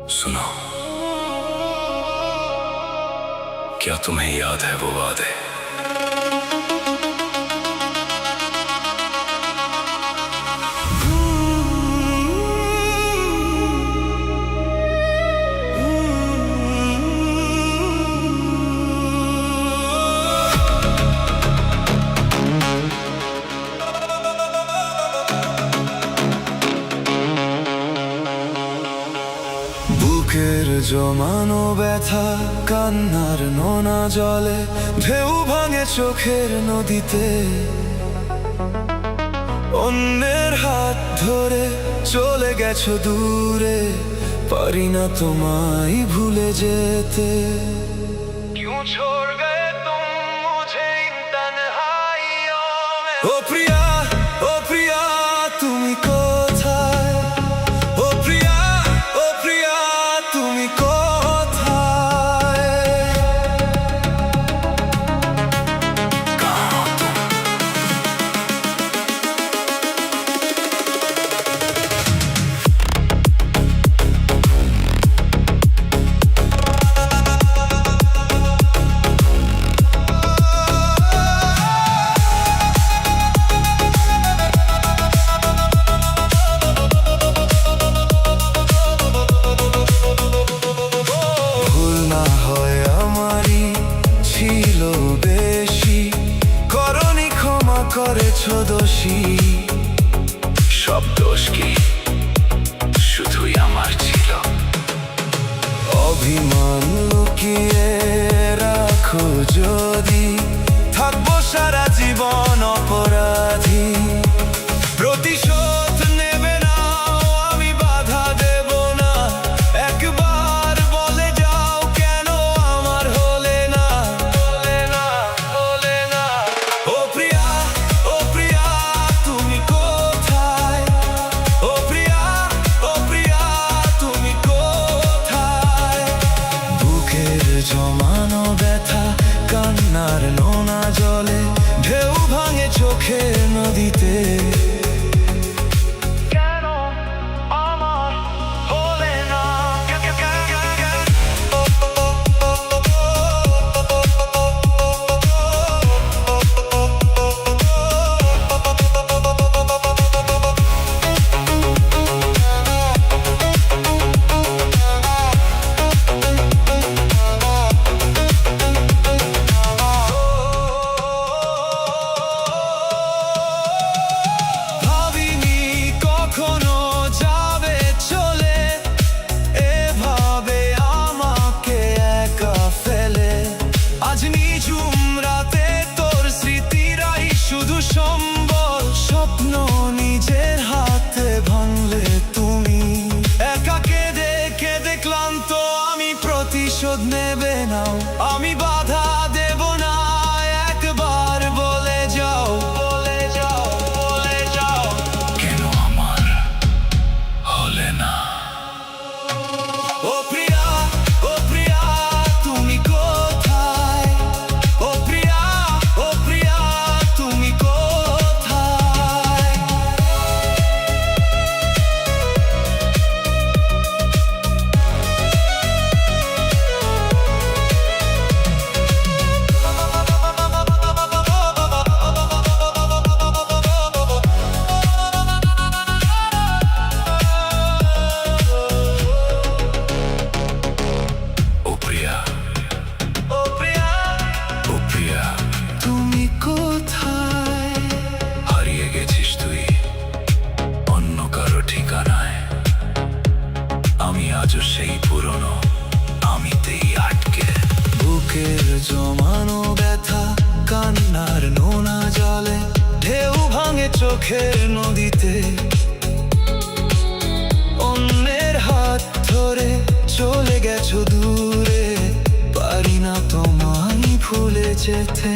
सुनो, क्या तुम्हें याद है वो वादे? বুকের জমানো ব্যথা কান্নার নোনা জলে ঢেউ ভাঙে চোখের নদীতে। অন্যের হাত ধরে চলে গেছো দূরে, পারি না তোমায় ভুলে যেতে। क्यों छोड़ गए तुम मुझे इन तन्हाइयों में? ओ प्रिया, ओ प्रिया তুমি কোথায়? ও প্রিয়া, ও প্রিয়া তুমি কোথায়? कहाँ हो तुम? ভুল না হয় আমারই ছিল বেশি, করনি ক্ষমা করেছো দোষী। সব দোষ কি শুধুই আমার ছিল? অভিমান লুকিয়ে রাখো যদি, থাকবো সারা জীবন অপরাধী। প্রতিশোধ নেবে না, আমি বাধা দেব না। একবার বলে যাও কেন আমার হলে না, হলে না, হলে না। ও প্রিয়া, ও প্রিয়া তুমি কোথায়? ও প্রিয়া, ও প্রিয়া তুমি কোথায়? বুকের জমানো ব্যথা কান্নার নোনা জলে ঢেউ ভাঙে চোখের নদীতে। কেন আমার হলে না? ভাবিনি কখনো যাবে চলে, এভাবে আমাকে একা ফেলে। আজ নিঝুম রাতে তোর স্মৃতিরাই শুধু সম্বল, স্বপ্ন নিজের হাতে ভাঙলে তুমি। একা কেঁদে কেঁদে ক্লান্ত আমি, প্রতিশোধ নেবে না, আমি বাধা দেব না। একবার বলে যাও, বলে যাও, বলে যাও। কেন আমার হলে না? ও প্রিয়া, ও প্রিয়া তুমি কোথায়? ও প্রিয়া, ও প্রিয়া তুমি কোথায়? ও প্রিয়া, ও প্রিয়া ও প্রিয়া তুমি কোথায়? হারিয়ে গেছিস তুই অন্য কারো ঠিকানায়। আমি আজও সেই পুরনো আমিতেই আটকে। বুকের জমানো ব্যথা কান্নার নোনা জলে ঢেউ ভাঙে চোখের নদীতে। অন্যের হাত ধরে চলে গেছো দূরে, পারি না তোমায় ভুলে যেতে।